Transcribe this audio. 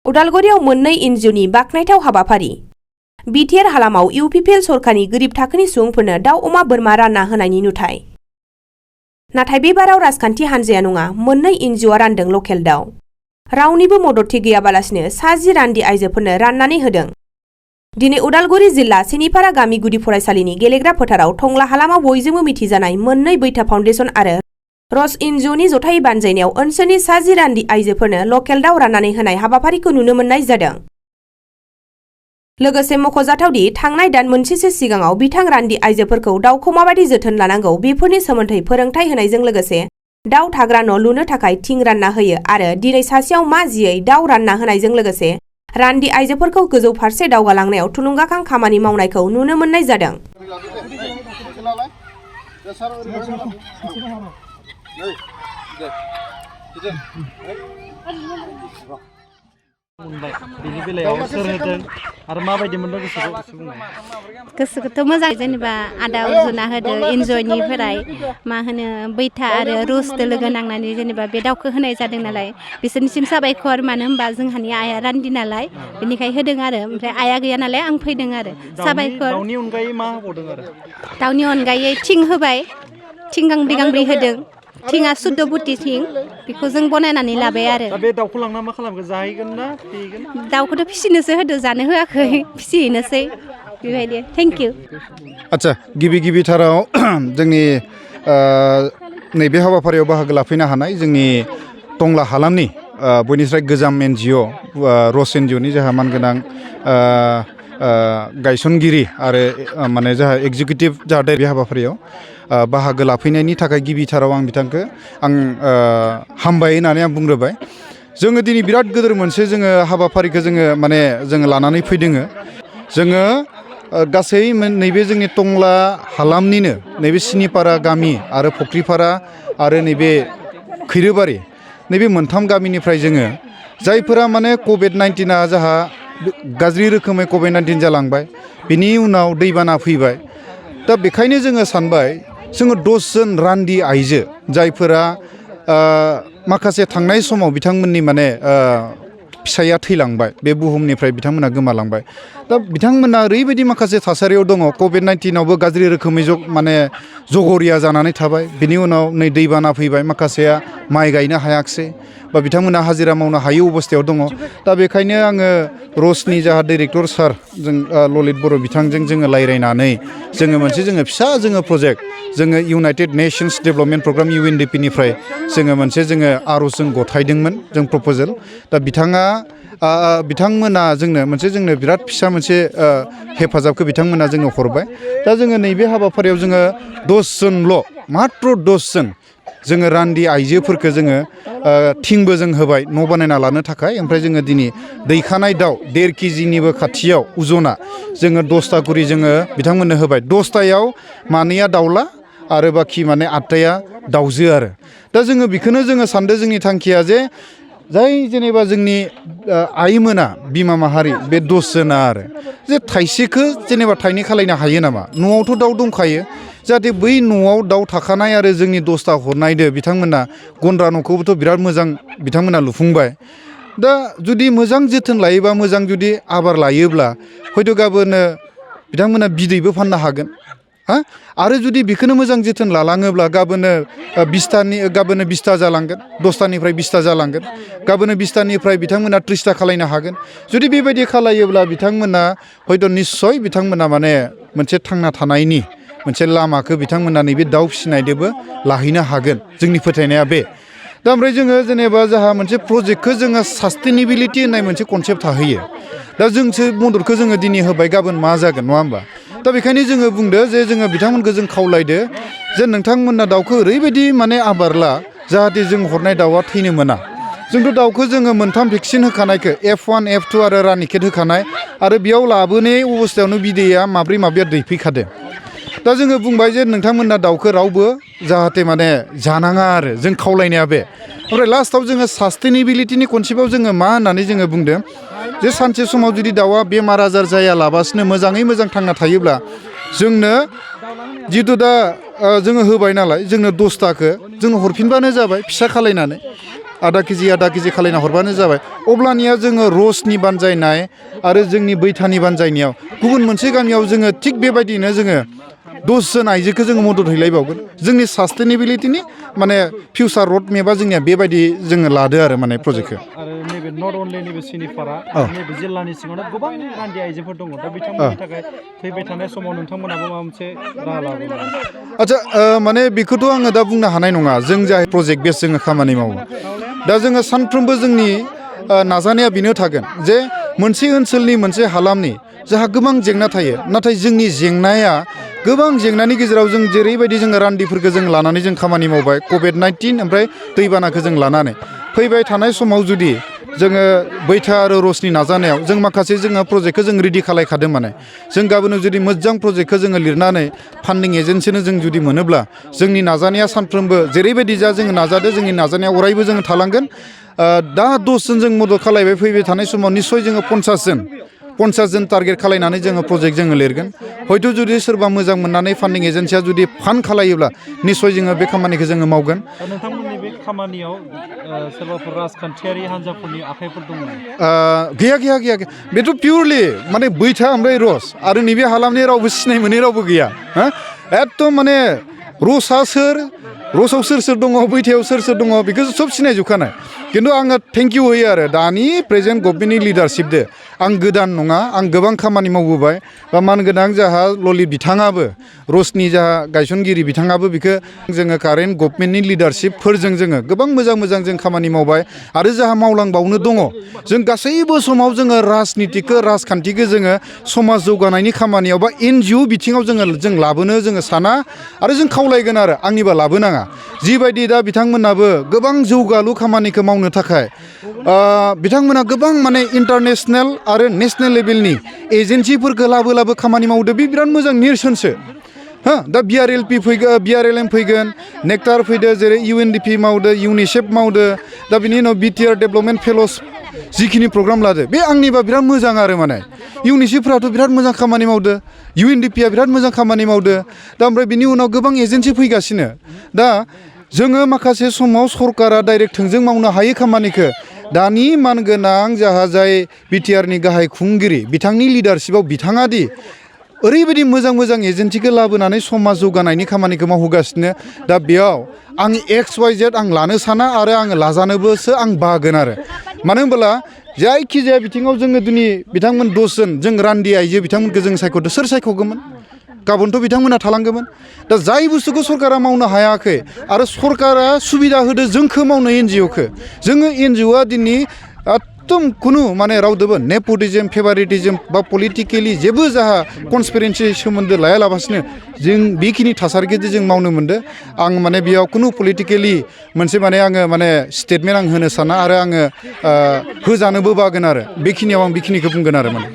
उदालगुरियाव मोननै एनजिअनि बाखनायथाव हाबाफारि बिटिआर हालामाव इउपिपिएल सरकारनि गोरिब थाखोनि सुबुंफोरनो दाउ अमा बोरमा रानना होनायनि नुथाय। नाथाय बे बाराव राजखान्थि हान्जाया नङा मोननै एनजिअआ रानदों लकेल दाउ। रावनिबो मददथि गैयाबालासिनो सा 10 रान्दि आइजोफोरनो राननानै होदों। दिनै उदालगुरि जिल्ला सेनिपारा गामि गुदि फरायसालिनि गेलेग्रा फोथाराव टंला हालामाव बयजोंबो मिथिजानाय मोननै बैथा फाउन्डेसन आरो रस एनजिअनि जथायै बानजायनायाव ओनसोलनि सा 10 रान्दि आइजोफोरनो लकेल दाउ राननानै होनाय हाबाफारिखौ नुनो मोननाय जादों। लोगोसे मख'जाथावदि थांनाय दान मोनसेसो सिगाङाव बिथां रान्दि आइजोफोरखौ दाउखौ माबायदि जोथोन लानांगौ बेफोरनि सोमोन्दै फोरोंथाय होनायजों लोगोसे दाउ थाग्रा न' लुनो थाखाय थिं रानना होयो आरो दिनै सासेयाव मा जियै दाउ रानना होनायजों लोगोसे रान्दि आइजोफोरखौ गोजौ फारसे दावगालांनायाव थुलुंगाखां खामानि मावनायखौ नुनो मोननाय जादों। गोसोखौथ' मोजां जेनेबा आदा उजुना होदो एनजयनिफ्राय मा होनो बैथा आरो रुसदो लोगो नांनानै जेनेबा बे दाउखौ होनाय जादों नालाय बिसोरनिसिम साबायखर मानो होनबा जोंहानि आइया रान्दि नालाय बेनिखायनो होदों आरो ओमफ्राय आइया गैया नालाय आं फैदों आरो साबायखर। दाउनि अनगायै मा होबावदों आरो? दाउनि अनगायै थिं होबाय, थिं गांब्रै होदों। थिंआ सुद्ध बुटि थिं बेखौ जों बनायनानै लाबाय आरो। दा बे दाउखौ लांना मा खालामगोन? जाहैगोन ना फिसिगोन? दाउखौथ' फिसिनोसो होदो जानो होआखै फिसिहैनोसै बेबायदि। Thank you. आच्छा गिबिथाराव जोंनि नैबे हाबाफारियाव बाहागो लाफैनो हानाय जोंनि टंला हालामनि बयनिफ्राय गोजाम एनजिअ रस एनजिअनि जोंहा मानगोनां गायसनगिरि आरो माने जोंहा एग्जिकिउटिभ जाहाथे बे हाबाफारियाव बाहागो लाफैनायनि थाखाय गिबिथाराव आं बिथांखौ हामबाय होननानै आं बुंग्रोबाय। जोङो दिनै बिराद गिदिर मोनसे जोङो हाबाफारिखौ जोङो लानानै फैदोङो। जोङो गासै नैबे जोंनि टंला हालामनिनो नैबे सिनिपारा गामि आरो फख्रिपारा आरो नैबे खैरोबारि नैबे मोनथाम गामिनिफ्राय जोङो जायफोरा माने कभिड-19आ जाहा गाज्रि रोखोमै कभिड-19 जालांबाय बिनि उनाव दैबाना फैबाय। दा बेखायनो जोङो सानबाय जोङो 10 जन रान्दि आइजो जायफोरा माखासे थांनाय समाव बिथांमोननि माने फिसाया थैलांबाय बे बुहुमनिफ्राय बिथांमोना गोमालांबाय। दा बिथांमोना ओरैबायदि माखासे थासारियाव दङ कभिड-19आवबो गाज्रि रोखोमै माने जगरिया जानानै थाबाय। बिनि उनाव नै दैबाना फैबाय माखासेया माइ गायनो हायाखिसै बा बिथांमोना हाजिरा मावनो हायै अबस्थायाव दङ। दा बेखायनो आङो रसनि जाहा डाइरेक्टर सार जों ललित बर' बिथांजों जोङो रायज्लायनानै जोङो मोनसे फिसा प्रजेक्ट जोङो इउनाइटेड नेशन्स डेभेलपमेन्ट प्रग्राम UNDP-निफ्राय जोङो मोनसे आर'ज जों गथायदोंमोन जों प्रप'जेल। दा बिथांमोना जोंनो बिराद फिसा मोनसे हेफाजाबखौ बिथांमोना जोंनो हरबाय। दा जोङो नैबे हाबाफारियाव जोङो 10 जनल' मात्र 10 जन जोङो रान्दि आइजोफोरखौ जोङो थिंबो जों होबाय न' बानायना लानो थाखाय। ओमफ्राय जोङो दिनै दैखानाय दाउ 1.5 केजिनिबो खाथियाव उजना जोङो 10ता करि जोङो बिथांमोननो होबाय। 10तायाव मानैया दाउला आरो बाखि माने 8ताया दाउजो आरो। दा जोङो बेखौनो जोङो सानदों जोंनि थांखिया जे जाय जेनेबा जोंनि आइमोना बिमा माहारि बे 10 जना आरो जे थाइसेखौ जेनेबा थाइनै खालायनो हायो नामा? न'आवथ' दाउ दंखायो जाहाथे बै न'आव दाउ थाखानाय आरो जोंनि 10ता हरनायदो बिथांमोना गन्द्रा न'खौबोथ' बिराद मोजां बिथांमोना लुफुंबाय। दा जुदि मोजां जोथोन लायोबा मोजां जुदि आबार लायोब्ला हयथ' गाबोनो बिथांमोना बिदैबो फाननो हागोन। आरो जुदि बेखौनो मोजां जोथोन लालाङोब्ला गाबोनो 20ता जालांगोन, 10तानिफ्राय 20ता जालांगोन, गाबोनो 20तानिफ्राय बिथांमोना 30ता खालायनो हागोन। जुदि बेबायदि खालायोब्ला बिथांमोना हयथ' निस्सय बिथांमोना माने मोनसे थांना थानायनि मोनसे लामाखौ बिथांमोना नैबे दाउ फिसिनायदोबो लाहैनो हागोन। जोंनि फोथायनाया बे। दा ओमफ्राय जोङो जेनेबा जोंहा मोनसे प्रजेक्टखौ जोङो सास्टेनेबिलिटि होननाय मोनसे कनसेप्ट थाहैयो। दा जोंसो मददखौ जोङो दिनै होबाय गाबोन मा जागोन नङा होमबा? दा बेखायनो जोङो बुंदो जे जोङो बिथांमोनखौ जों खावलायदो जे नोंथांमोना दाउखौ ओरैबायदि माने आबारला जाहाथे जों हरनाय दाउआ थैनो मोना। जोंथ' दाउखौ जोङो मोनथाम भेक्सिन होखानायखौ F1, F2 आरो रानिखेत होखानाय आरो बेयाव लाबोनाय अबस्थायावनो बिदैया माब्रैया दैफैखादों। दा जोङो बुंबाय जे नोंथांमोना दाउखौ रावबो जाहाथे माने जानाङा आरो जों खावलायनाया बे। ओमफ्राय लास्टआव जोङो सास्टेनेबिलिटिनि कनसेप्टआव जोङो मा होननानै जोङो बुंदों जे सानसे समाव जुदि दाउआ बेमार आजार जायालाबासिनो मोजाङै मोजां थांना थायोब्ला जोंनो जितु दा जोङो होबाय नालाय जोंनो 10ताखौ जोंनो हरफिनबानो जाबाय फिसा खालायनानै। आधा केजि खालायना हरबानो जाबाय अब्लानिया जोङो रसनि बानजायनाय आरो जोंनि बैथानि बानजायनायाव गुबुन मोनसे गामियाव जोङो थिग बेबायदिनो जोङो 10 जन आइजोखौ जोङो मदद हैलायबावगोन जोंनि सास्टेनेबिलिटिनि माने फिउचार रड मेपआ जोंनिया बेबायदि जोङो लादो आरो माने प्रजेक्टखौ आरो नैबे नट अनलि नैबे सिनिफारा नैबे जिल्लानि सिङावनो गोबां रान्दि आइजोफोर दङ दा बिथांमोननि थाखाय फैबाय थानाय समाव नोंथांमोनाबो माबा मोनसे राहा लागोन आच्छा माने बेखौथ' आङो दा बुंनो हानाय नङा जों जाय प्रजेक्ट बेस जोङो खामानि मावो दा जोङो सानफ्रोमबो जोंनि नाजानाया बेनो थागोन जे मोनसे ओनसोलनि मोनसे हालामनि जोंहा गोबां जेंना थायो नाथाय जोंनि जेंनाया गोबां जेंनानि गेजेराव जों जेरैबायदि जोङो रान्दिफोरखौ जों लानानै जों खामानि मावबाय कभिड-19 ओमफ्राय दैबानाखौ जों लानानै फैबाय थानाय समाव जुदि जोङो बैथा आरो रसनि नाजानायाव जों माखासे जोङो प्रजेक्टखौ जों रेडि खालायखादों माने जों गाबोन जुदि मोजां प्रजेक्टखौ जोङो लिरनानै फान्डिं एजेन्सिनो जों जुदि मोनोब्ला जोंनि नाजानाया सानफ्रोमबो जेरैबायदि जा जोङो नाजादों जोंनि नाजानाया अरायबो जोङो थालांगोन दा 10 जन जों मदद खालायबाय फैबाय थानाय समाव निस्सय जोङो 50 जन टारगेट खालायनानै जोङो प्रजेक्ट जोङो लिरगोन हयथ' जुदि सोरबा मोजां मोननानै फान्डिं एजेन्सिया जुदि फान्ड खालायोब्ला निस्सय जोङो बे खामानिखौ जोङो मावगोन नोंथांमोननि बे खामानियाव सोरबाफोर राजखान्थियारि हान्जाफोरनि आखाइफोर दङ गैया बेथ' पिउरलि माने बैथा ओमफ्राय रस आरो नैबे हालामनि रावबो सिनाय मोनै रावबो गैया हा एकदम माने रसआ सोर रसआव सोर दङ बैथायाव सोर दङ बेखौ सब सिनायजोबखानाय खिन्थु आङो थेंक इउ होयो आरो दानि प्रेजेन्ट गभर्नमेन्टनि लिडारशिपदो आं गोदान नङा आं गोबां खामानि मावबोबाय बा मानगोनां जाहा ललित बिथाङाबो रसनि जाहा गायसनगिरि बिथाङाबो बेखौ जोङो कारेन्ट गभर्नमेन्टनि लिडारशिपफोरजों जोङो गोबां मोजां जों खामानि मावबाय आरो जाहा मावलांबावनो दङ जों गासैबो समाव जोङो राजनितिखौ राजखान्थिखौ जोङो समाज जौगानायनि खामानियाव बा NGO बिथिङाव जों लाबोनो जोङो साना आरो जों खावलायगोन आरो आंनिबा लाबोनाङा जिबायदि दा बिथांमोनाबो गोबां जौगालु खामानिखौ मावनो थाखाय बिथांमोना गोबां माने इन्टारनेशनेल आरो नेशनेल लेभेलनि एजेन्सिफोरखौ लाबो खामानि मावदो बे बिराद मोजां नेरसोनसो हा दा BRLM फैगोन नेक्टार फैदो जेरै UNDP मावदो इउनिसेफ मावदो दा बिनि उनाव BTR डेभेलपमेन्ट फेल'स जिखिनि प्रग्राम लादो बे आंनिबा बिराद मोजां आरो माने इउनिसेफफ्राथ' बिराद मोजां खामानि मावदो UNDPआ बिराद मोजां खामानि मावदो दा ओमफ्राय बिनि उनाव गोबां एजेन्सि फैगासिनो दा जोङो माखासे समाव सरकारा डाइरेक्ट थोंजों मावनो हायै खामानिखौ दानि मानगोनां जाहा जाय BTRनि गाहाय खुंगिरि बिथांनि लिडारशिपआव बिथाङा दि ओरैबायदि मोजां एजेन्सिखौ लाबोनानै समाज जौगानायनि खामानिखौ मावहोगासिनो दा बेयाव आं XYZ आं लानो साना आरो आङो लाजानोबोसो आं बागोन आरो मानो होनबोला जायखिजाया बिथिङाव जोङो दिनै बिथांमोन 10 जन जों रान्दि आइजो बिथांमोनखौ जों सायख'दो सोर सायख'गौमोन गाबोनथ' बिथांमोना थालांगौमोन दा जाय बुस्थुखौ सरकारा मावनो हायाखै आरो सरकारा सुबिदा होदो जोंखौ मावनो NGOखौ जोङो NGOआ दिनै एकदम खुनु माने रावदोबो नेपटिजम फेभारिटिजम बा पलिटिकेलि जेबो जाहा कनस्पिरेन्सि सोमोन्दो लायालाबासिनो जों बेखिनि थासारिखौ जों मावनो मोनदो आं माने बेयाव खुनु पलिटिकेलि मोनसे माने आङो माने स्टेटमेन्ट आं होनो साना आरो आङो होजानोबो बागोन आरो बेखिनियाव आं बेखिनिखौ बुंगोन आरो माने